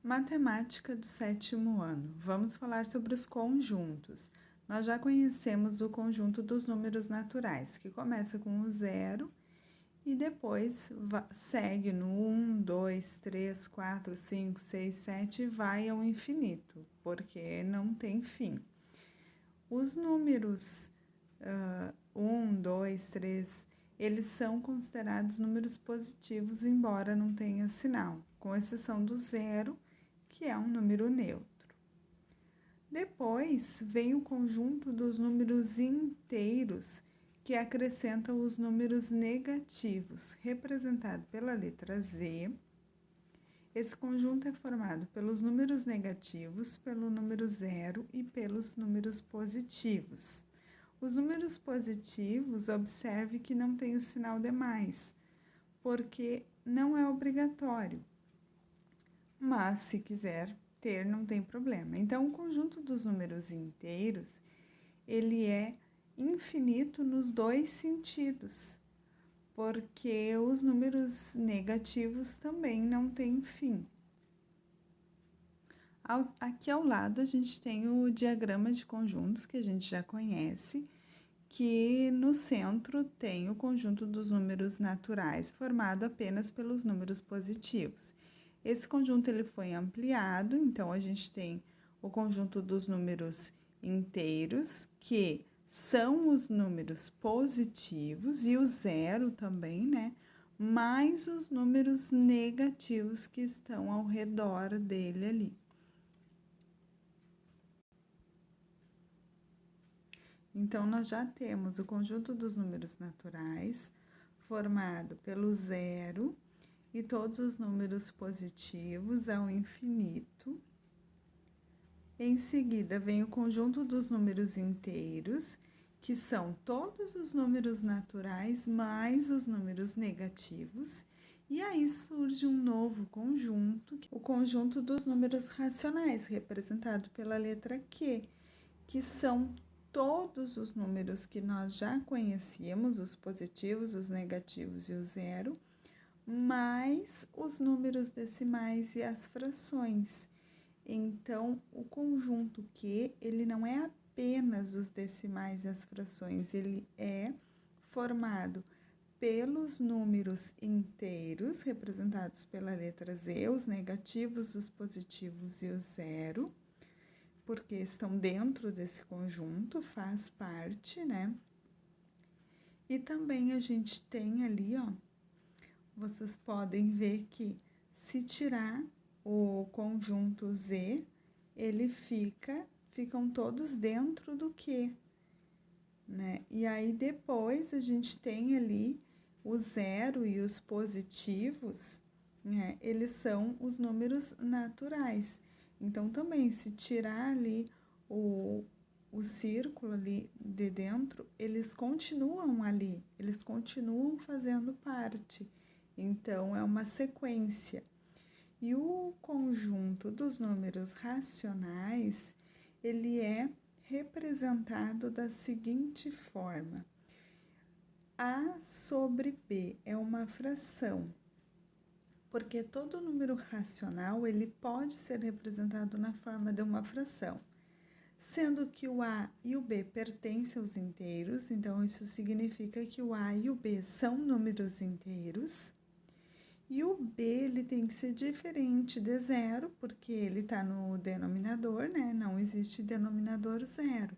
Matemática do 7º ano. Vamos falar sobre os conjuntos. Nós já conhecemos o conjunto dos números naturais, que começa com o 0 e depois segue no 1, 2, 3, 4, 5, 6, 7 e vai ao infinito, porque não tem fim. Os números 1, 2, 3, eles são considerados números positivos, embora não tenha sinal, com exceção do 0, que é um número neutro. Depois vem o conjunto dos números inteiros, que acrescentam os números negativos, representado pela letra Z. Esse conjunto é formado pelos números negativos, pelo número 0 e pelos números positivos. Os números positivos, observe que não tem o sinal de mais, porque não é obrigatório. Mas, se quiser ter, não tem problema. Então, o conjunto dos números inteiros, ele é infinito nos dois sentidos, porque os números negativos também não têm fim. Aqui ao lado, a gente tem o diagrama de conjuntos, que a gente já conhece, que no centro tem o conjunto dos números naturais, formado apenas pelos números positivos. Esse conjunto ele foi ampliado, então a gente tem o conjunto dos números inteiros, que são os números positivos, e o 0 também, né? Mais os números negativos que estão ao redor dele ali. Então, nós já temos o conjunto dos números naturais, formado pelo 0 e todos os números positivos ao infinito. Em seguida, vem o conjunto dos números inteiros, que são todos os números naturais mais os números negativos. E aí surge um novo conjunto, o conjunto dos números racionais, representado pela letra Q, que são todos os números que nós já conhecíamos, os positivos, os negativos e o 0, mais os números decimais e as frações. Então, o conjunto Q, ele não é apenas os decimais e as frações, ele é formado pelos números inteiros, representados pela letra Z, os negativos, os positivos e o 0, porque estão dentro desse conjunto, faz parte, né? E também a gente tem ali, ó, vocês podem ver que se tirar o conjunto Z, ele ficam todos dentro do Q, né? E aí depois a gente tem ali o 0 e os positivos, né? Eles são os números naturais. Então, também, se tirar ali o círculo ali de dentro, eles continuam ali, eles continuam fazendo parte. Então, é uma sequência. E o conjunto dos números racionais, ele é representado da seguinte forma. A sobre B é uma fração, porque todo número racional, ele pode ser representado na forma de uma fração, sendo que o A e o B pertencem aos inteiros, então isso significa que o A e o B são números inteiros, e o B, ele tem que ser diferente de 0, porque ele está no denominador, né? Não existe denominador 0.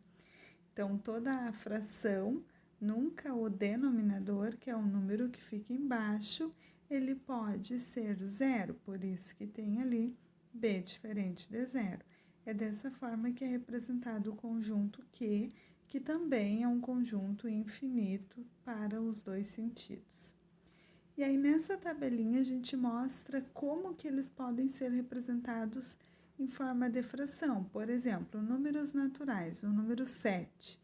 Então, toda a fração, nunca o denominador, que é o número que fica embaixo, ele pode ser 0, por isso que tem ali B diferente de 0. É dessa forma que é representado o conjunto Q, que também é um conjunto infinito para os dois sentidos. E aí, nessa tabelinha, a gente mostra como que eles podem ser representados em forma de fração. Por exemplo, números naturais, o número 7,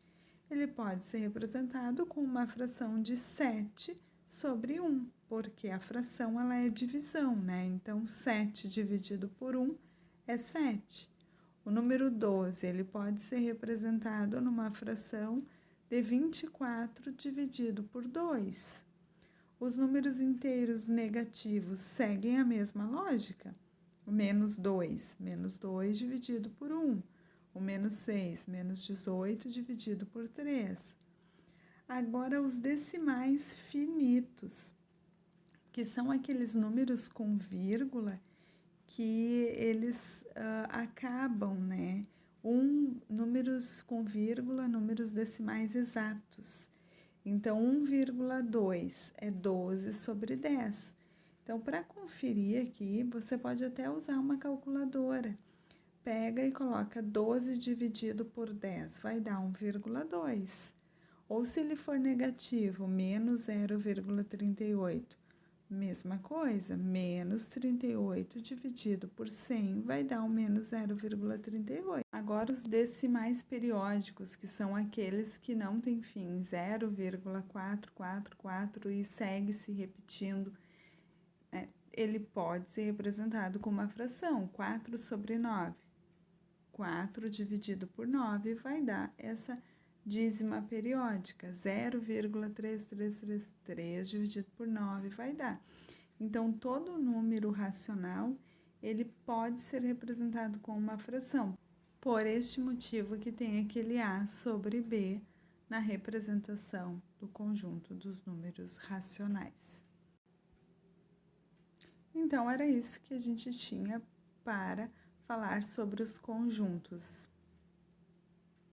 ele pode ser representado com uma fração de 7 sobre 1, porque a fração ela é divisão, né? Então, 7 dividido por 1 é 7. O número 12, ele pode ser representado numa fração de 24 dividido por 2. Os números inteiros negativos seguem a mesma lógica. O menos 2 dividido por 1. O menos 6, menos 18 dividido por 3. Agora, os decimais finitos, que são aqueles números com vírgula que eles acabam, né? Números com vírgula, números decimais exatos. Então, 1,2 é 12 sobre 10. Então, para conferir aqui, você pode até usar uma calculadora. Pega e coloca 12 dividido por 10, vai dar 1,2. Ou se ele for negativo, menos 0,38. Mesma coisa, menos 38 dividido por 100 vai dar um menos 0,38. Agora, os decimais periódicos, que são aqueles que não têm fim, 0,444 e segue se repetindo, ele pode ser representado com uma fração, 4 sobre 9. 4 dividido por 9 vai dar essa dízima periódica, 0,3333 dividido por 9 vai dar. Então, todo número racional, ele pode ser representado com uma fração. Por este motivo que tem aquele A sobre B na representação do conjunto dos números racionais. Então, era isso que a gente tinha para falar sobre os conjuntos.